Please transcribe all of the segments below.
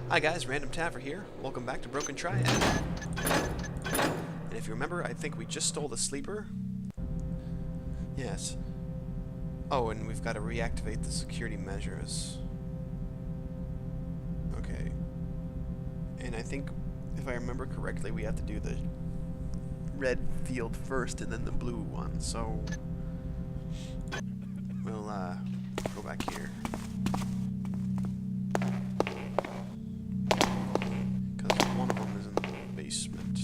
Hi guys, Random Tavern here. Welcome back to Broken Triad. And if you remember, I think we just stole the sleeper. Yes. Oh, and we've got to reactivate the security measures. Okay. And I think, if I remember correctly, we have to do the red field first and then the blue one. So, we'll go back here. One of them is in the basement.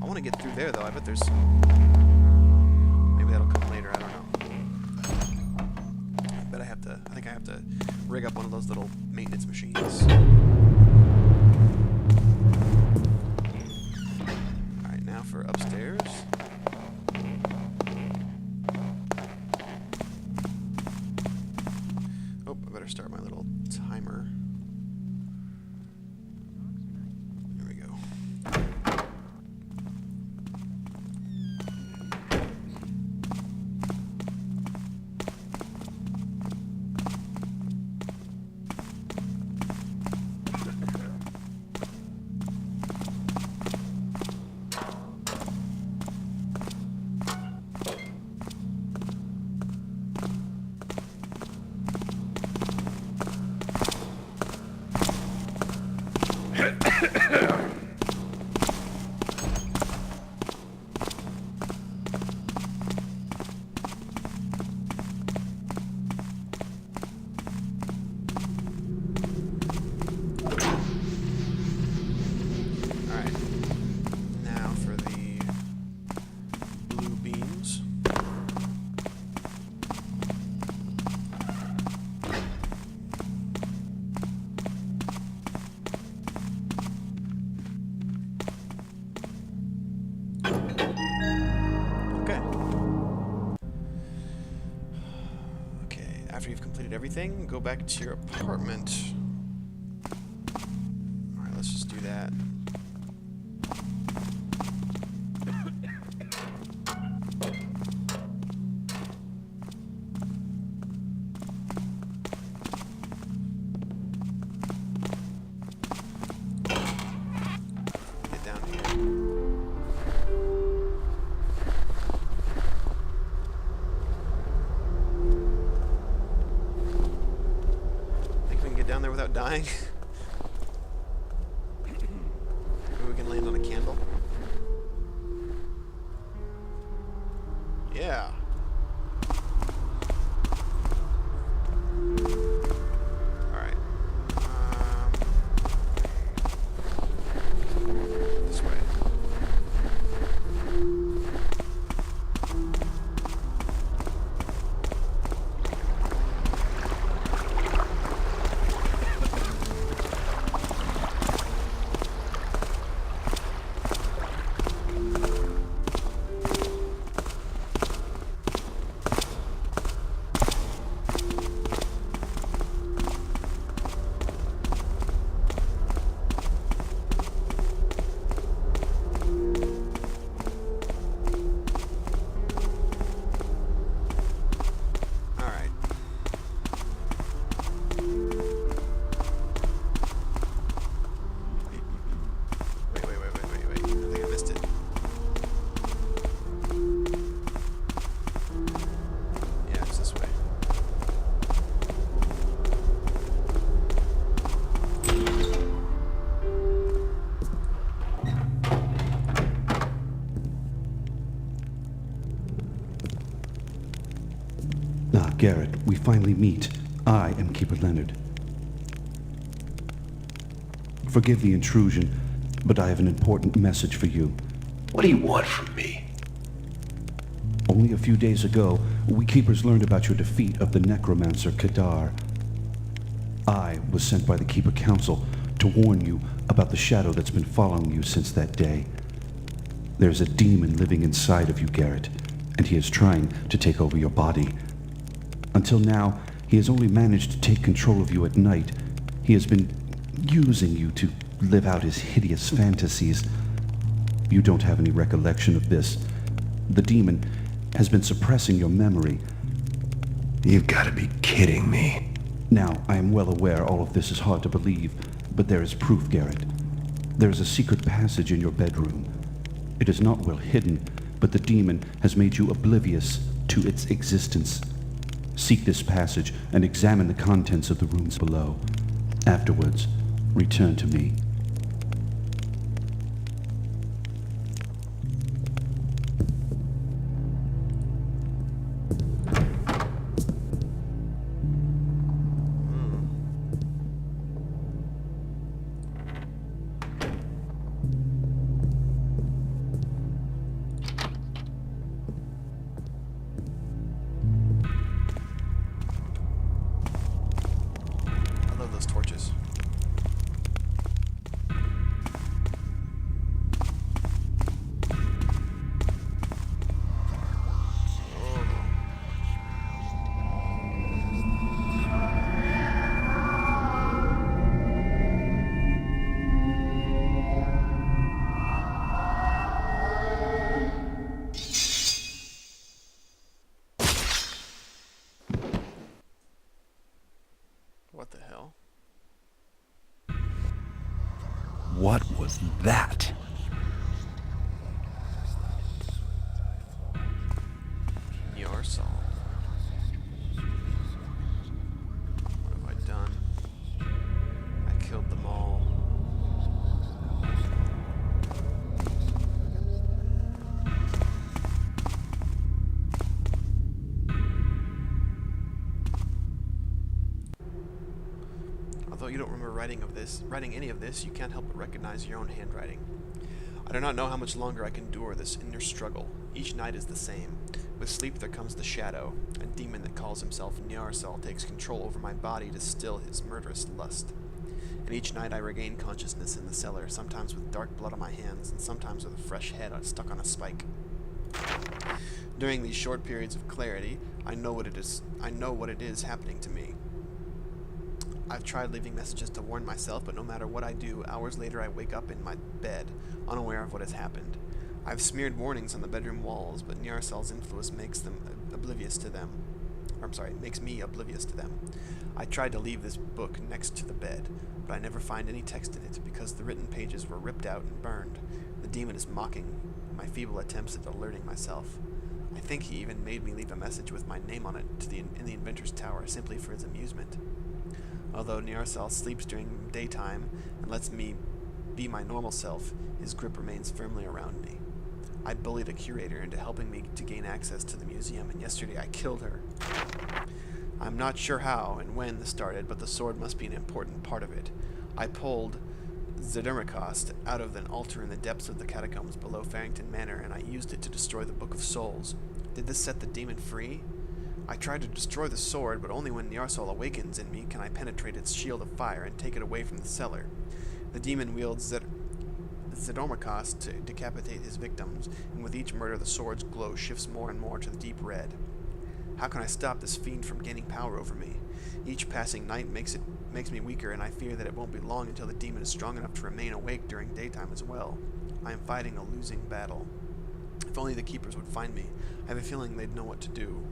I want to get through there, though. I bet there's... Maybe that'll come later. I don't know. I bet I have to... I think I have to rig up one of those little maintenance machines. Alright, now for upstairs. Oh, I better start my little timer. After you've completed everything, go back to your apartment. Alright, let's just do that. Get down here. Down there without dying. Maybe we can land on a candle. Yeah. Alright. This way. Garrett, we finally meet. I am Keeper Leonard. Forgive the intrusion, but I have an important message for you. What do you want from me? Only a few days ago, we Keepers learned about your defeat of the necromancer Kadar. I was sent by the Keeper Council to warn you about the shadow that's been following you since that day. There's a demon living inside of you, Garrett, and he is trying to take over your body. Until now, he has only managed to take control of you at night. He has been using you to live out his hideous fantasies. You don't have any recollection of this. The demon has been suppressing your memory. You've got to be kidding me. Now, I am well aware all of this is hard to believe, but there is proof, Garrett. There is a secret passage in your bedroom. It is not well hidden, but the demon has made you oblivious to its existence. Seek this passage and examine the contents of the rooms below. Afterwards, return to me. I love those torches. What the hell? What was that? Yarsal. What have I done? I killed them all. Although you don't remember writing any of this, you can't help but recognize your own handwriting. I do not know how much longer I can endure this inner struggle. Each night is the same. With sleep there comes the shadow. A demon that calls himself Nyarsal takes control over my body to still his murderous lust. And each night I regain consciousness in the cellar, sometimes with dark blood on my hands, and sometimes with a fresh head stuck on a spike. During these short periods of clarity, I know what it is happening to me. I've tried leaving messages to warn myself, but no matter what I do, hours later I wake up in my bed, unaware of what has happened. I've smeared warnings on the bedroom walls, but Nyarsal's influence makes me oblivious to them. I tried to leave this book next to the bed, but I never find any text in it because the written pages were ripped out and burned. The demon is mocking my feeble attempts at alerting myself. I think he even made me leave a message with my name on it in the Inventor's Tower, simply for his amusement. Although Nyarsal sleeps during daytime and lets me be my normal self, his grip remains firmly around me. I bullied a curator into helping me to gain access to the museum, and yesterday I killed her. I'm not sure how and when this started, but the sword must be an important part of it. I pulled Zedermakost out of an altar in the depths of the catacombs below Farrington Manor, and I used it to destroy the Book of Souls. Did this set the demon free? I tried to destroy the sword, but only when Nyarsal awakens in me can I penetrate its shield of fire and take it away from the cellar. The demon wields Zedermakost to decapitate his victims, and with each murder the sword's glow shifts more and more to the deep red. How can I stop this fiend from gaining power over me? Each passing night makes me weaker, and I fear that it won't be long until the demon is strong enough to remain awake during daytime as well. I am fighting a losing battle. If only the keepers would find me. I have a feeling they'd know what to do.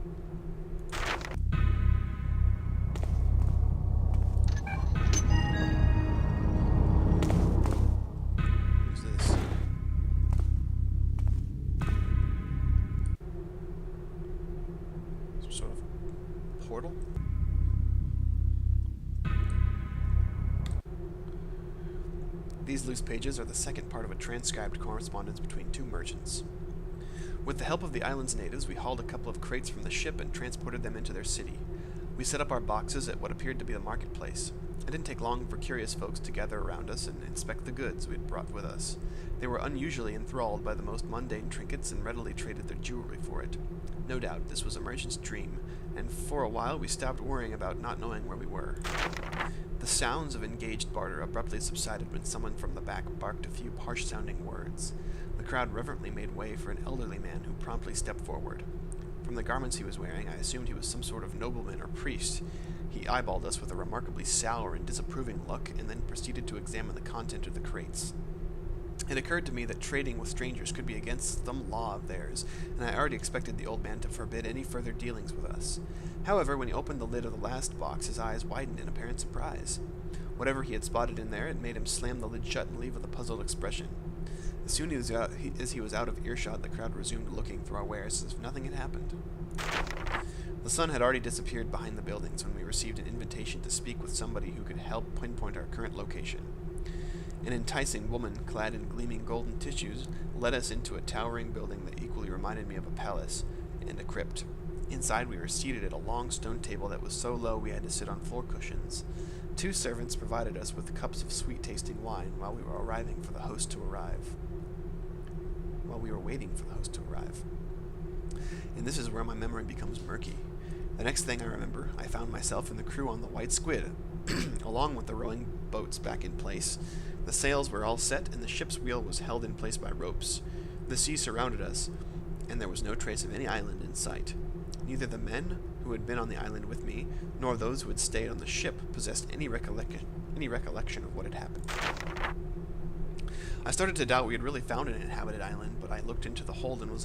Who's this? Some sort of portal? These loose pages are the second part of a transcribed correspondence between two merchants. With the help of the island's natives, we hauled a couple of crates from the ship and transported them into their city. We set up our boxes at what appeared to be the marketplace. It didn't take long for curious folks to gather around us and inspect the goods we had brought with us. They were unusually enthralled by the most mundane trinkets and readily traded their jewelry for it. No doubt, this was a merchant's dream, and for a while we stopped worrying about not knowing where we were. The sounds of engaged barter abruptly subsided when someone from the back barked a few harsh-sounding words. The crowd reverently made way for an elderly man who promptly stepped forward. From the garments he was wearing, I assumed he was some sort of nobleman or priest. He eyeballed us with a remarkably sour and disapproving look, and then proceeded to examine the content of the crates. It occurred to me that trading with strangers could be against some law of theirs, and I already expected the old man to forbid any further dealings with us. However, when he opened the lid of the last box, his eyes widened in apparent surprise. Whatever he had spotted in there, it made him slam the lid shut and leave with a puzzled expression. As soon as he was out of earshot, the crowd resumed looking through our wares as if nothing had happened. The sun had already disappeared behind the buildings when we received an invitation to speak with somebody who could help pinpoint our current location. An enticing woman, clad in gleaming golden tissues, led us into a towering building that equally reminded me of a palace and a crypt. Inside, we were seated at a long stone table that was so low we had to sit on floor cushions. 2 servants provided us with cups of sweet-tasting wine while we were waiting for the host to arrive. And this is where my memory becomes murky. The next thing I remember, I found myself in the crew on the White Squid, along with the rowing boats back in place. The sails were all set, and the ship's wheel was held in place by ropes. The sea surrounded us, and there was no trace of any island in sight. Neither the men who had been on the island with me, nor those who had stayed on the ship, possessed any recollection of what had happened. I started to doubt we had really found an inhabited island, but I looked into the hold and was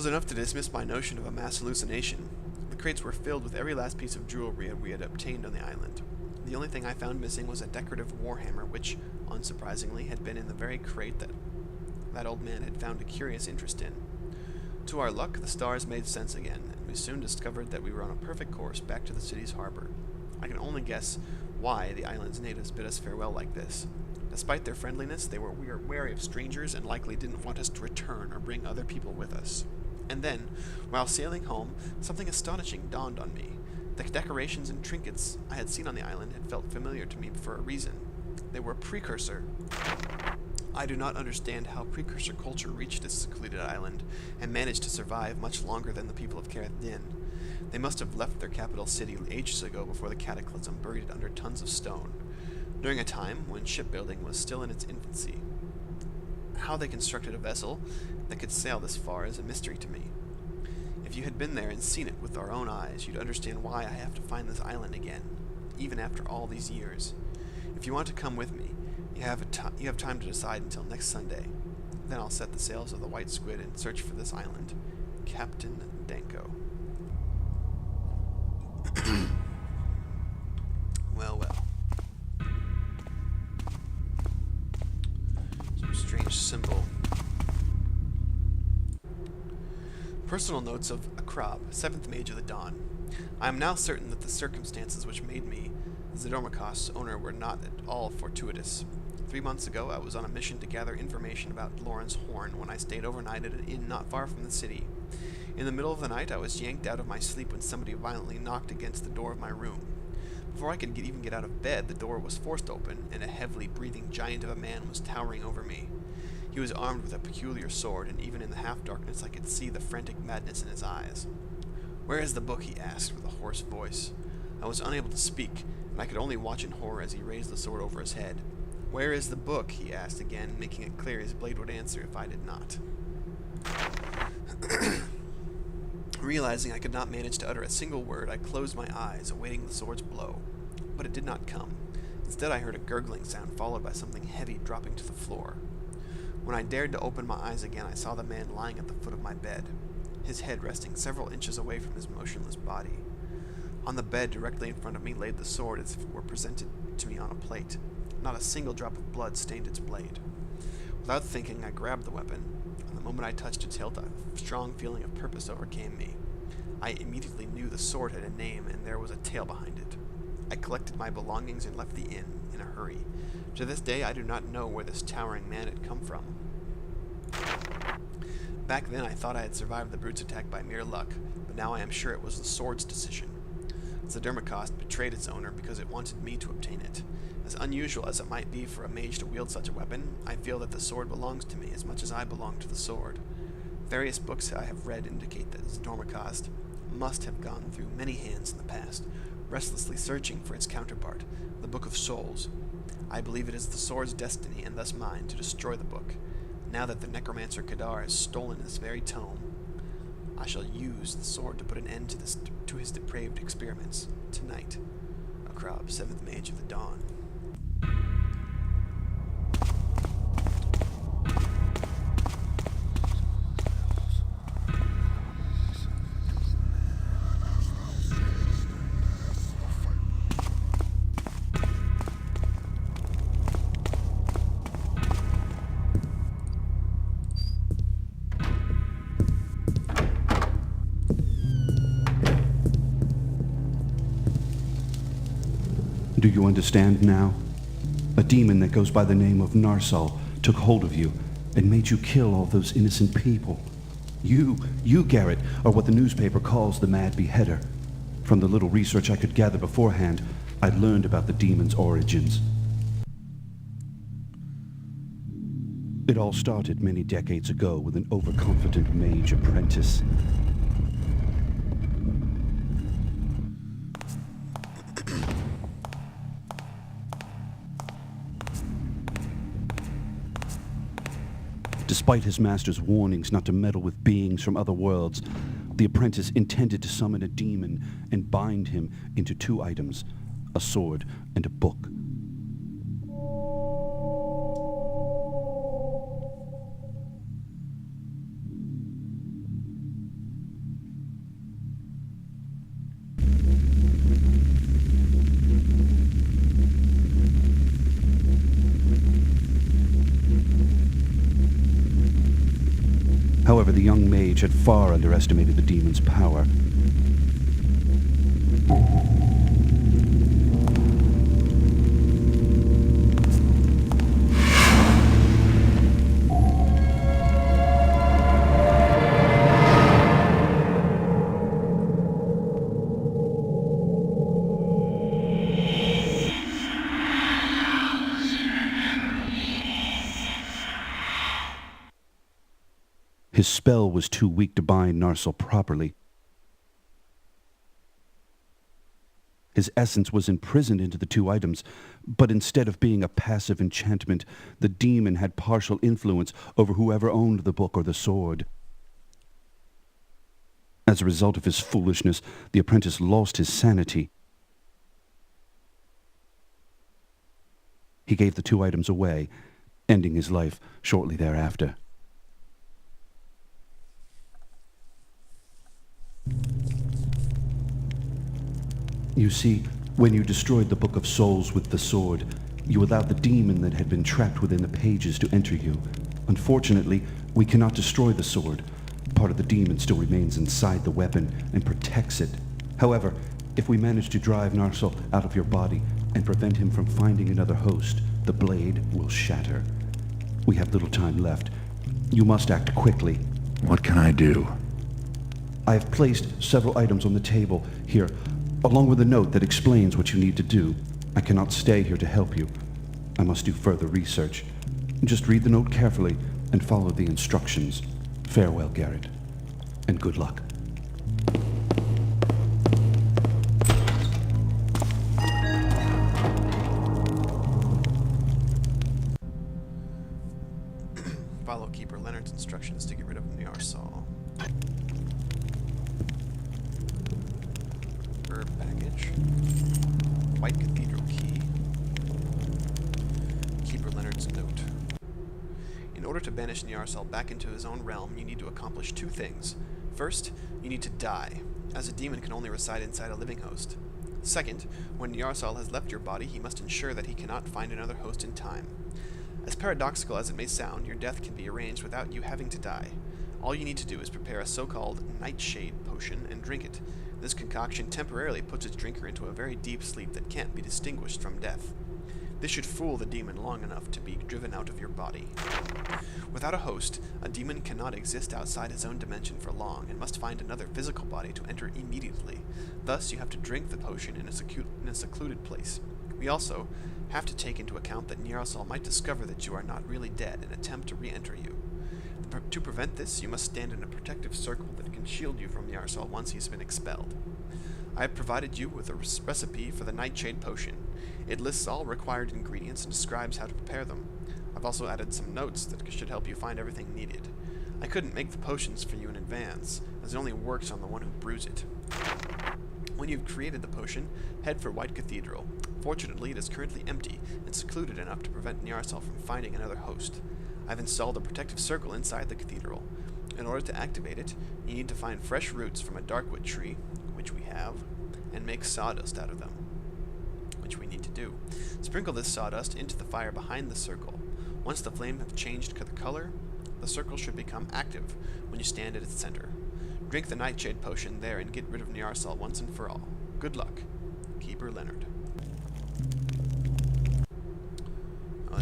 enough to dismiss my notion of a mass hallucination. The crates were filled with every last piece of jewelry we had obtained on the island. The only thing I found missing was a decorative warhammer, which, unsurprisingly, had been in the very crate that old man had found a curious interest in. To our luck, the stars made sense again, and we soon discovered that we were on a perfect course back to the city's harbor. I can only guess why the island's natives bid us farewell like this. Despite their friendliness, they were wary of strangers and likely didn't want us to return or bring other people with us. And then, while sailing home, something astonishing dawned on me. The decorations and trinkets I had seen on the island had felt familiar to me for a reason. They were precursor. I do not understand how precursor culture reached this secluded island and managed to survive much longer than the people of Carath Din. They must have left their capital city ages ago before the cataclysm buried it under tons of stone, during a time when shipbuilding was still in its infancy. How they constructed a vessel that could sail this far is a mystery to me. If you had been there and seen it with our own eyes, you'd understand why I have to find this island again, even after all these years. If you want to come with me, you have time to decide until next Sunday. Then I'll set the sails of the White Squid and search for this island. Captain Danko. Well. Some strange symbol. Personal notes of Akrab, 7th Mage of the Dawn. I am now certain that the circumstances which made me Zdormakos' owner were not at all fortuitous. 3 months ago, I was on a mission to gather information about Lawrence Horn when I stayed overnight at an inn not far from the city. In the middle of the night, I was yanked out of my sleep when somebody violently knocked against the door of my room. Before I could even get out of bed, the door was forced open, and a heavily breathing giant of a man was towering over me. He was armed with a peculiar sword, and even in the half-darkness I could see the frantic madness in his eyes. "Where is the book?" he asked with a hoarse voice. I was unable to speak, and I could only watch in horror as he raised the sword over his head. "Where is the book?" he asked again, making it clear his blade would answer if I did not. Realizing I could not manage to utter a single word, I closed my eyes, awaiting the sword's blow. But it did not come. Instead, I heard a gurgling sound followed by something heavy dropping to the floor. When I dared to open my eyes again, I saw the man lying at the foot of my bed, his head resting several inches away from his motionless body. On the bed directly in front of me laid the sword as if it were presented to me on a plate. Not a single drop of blood stained its blade. Without thinking, I grabbed the weapon. And the moment I touched its hilt, a strong feeling of purpose overcame me. I immediately knew the sword had a name, and there was a tale behind it. I collected my belongings and left the inn in a hurry. To this day, I do not know where this towering man had come from. Back then, I thought I had survived the brute's attack by mere luck, but now I am sure it was the sword's decision. Zdormakos betrayed its owner because it wanted me to obtain it. As unusual as it might be for a mage to wield such a weapon, I feel that the sword belongs to me as much as I belong to the sword. Various books I have read indicate that Zdormakos must have gone through many hands in the past, restlessly searching for its counterpart, the Book of Souls. I believe it is the sword's destiny, and thus mine, to destroy the book. Now that the necromancer Kadar has stolen this very tome, I shall use the sword to put an end to his depraved experiments. Tonight, Akrab, 7th Mage of the Dawn. Do you understand now? A demon that goes by the name of Narsal took hold of you and made you kill all those innocent people. You, Garrett, are what the newspaper calls the Mad Beheader. From the little research I could gather beforehand, I learned about the demon's origins. It all started many decades ago with an overconfident mage apprentice. Despite his master's warnings not to meddle with beings from other worlds, the apprentice intended to summon a demon and bind him into two items, a sword and a book. However, the young mage had far underestimated the demon's power. His spell was too weak to bind Narsal properly. His essence was imprisoned into the two items, but instead of being a passive enchantment, the demon had partial influence over whoever owned the book or the sword. As a result of his foolishness, the apprentice lost his sanity. He gave the two items away, ending his life shortly thereafter. You see, when you destroyed the Book of Souls with the sword, you allowed the demon that had been trapped within the pages to enter you. Unfortunately, we cannot destroy the sword. Part of the demon still remains inside the weapon and protects it. However, if we manage to drive Narsal out of your body and prevent him from finding another host, the blade will shatter. We have little time left. You must act quickly. What can I do? I have placed several items on the table here, along with a note that explains what you need to do. I cannot stay here to help you. I must do further research. Just read the note carefully and follow the instructions. Farewell, Garrett, and good luck. Follow Keeper Leonard's instructions to get rid of Narsal. Herb baggage. White Cathedral key. Keeper Leonard's note. In order to banish Narsal back into his own realm, you need to accomplish two things. First, you need to die, as a demon can only reside inside a living host. Second, when Narsal has left your body, he must ensure that he cannot find another host in time. As paradoxical as it may sound, your death can be arranged without you having to die. All you need to do is prepare a so-called nightshade potion and drink it. This concoction temporarily puts its drinker into a very deep sleep that can't be distinguished from death. This should fool the demon long enough to be driven out of your body. Without a host, a demon cannot exist outside his own dimension for long and must find another physical body to enter immediately. Thus, you have to drink the potion in a secluded place. We also have to take into account that Narsal might discover that you are not really dead and attempt to re-enter you. To prevent this, you must stand in a protective circle that can shield you from Narsal once he's been expelled. I have provided you with a recipe for the Nightshade Potion. It lists all required ingredients and describes how to prepare them. I've also added some notes that should help you find everything needed. I couldn't make the potions for you in advance, as it only works on the one who brews it. When you've created the potion, head for White Cathedral. Fortunately, it is currently empty and secluded enough to prevent Narsal from finding another host. I've installed a protective circle inside the cathedral. In order to activate it, you need to find fresh roots from a darkwood tree, which we have, and make sawdust out of them, which we need to do. Sprinkle this sawdust into the fire behind the circle. Once the flame has changed the color, the circle should become active when you stand at its center. Drink the Nightshade Potion there and get rid of Narsal once and for all. Good luck, Keeper Leonard.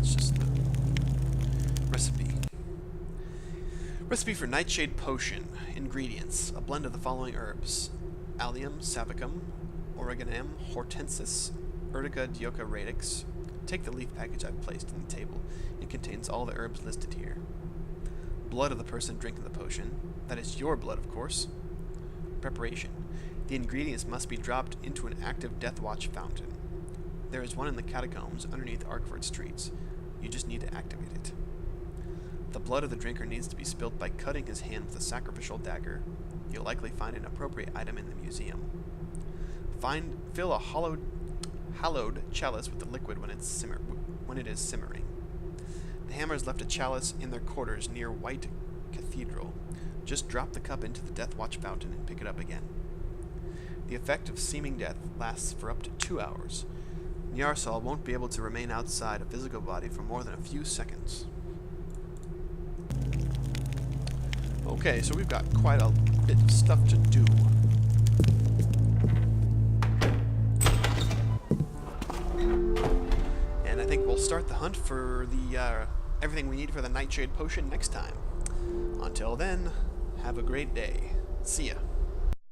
let's just look. Recipe. Recipe for Nightshade Potion. Ingredients. A blend of the following herbs. Allium savicum, oreganum hortensis, Urtica dioica radix. Take the leaf package I've placed on the table. It contains all the herbs listed here. Blood of the person drinking the potion. That is your blood, of course. Preparation. The ingredients must be dropped into an active Death Watch fountain. There is one in the catacombs underneath Arkford streets. You just need to activate it. The blood of the drinker needs to be spilt by cutting his hand with a sacrificial dagger. You'll likely find an appropriate item in the museum. Fill a hallowed chalice with the liquid when it is simmering. The Hammers left a chalice in their quarters near White Cathedral. Just drop the cup into the Death Watch fountain and pick it up again. The effect of seeming death lasts for up to 2 hours. Nyarsal won't be able to remain outside a physical body for more than a few seconds. Okay, so we've got quite a bit of stuff to do. And I think we'll start the hunt for the everything we need for the Nightshade Potion next time. Until then, have a great day. See ya.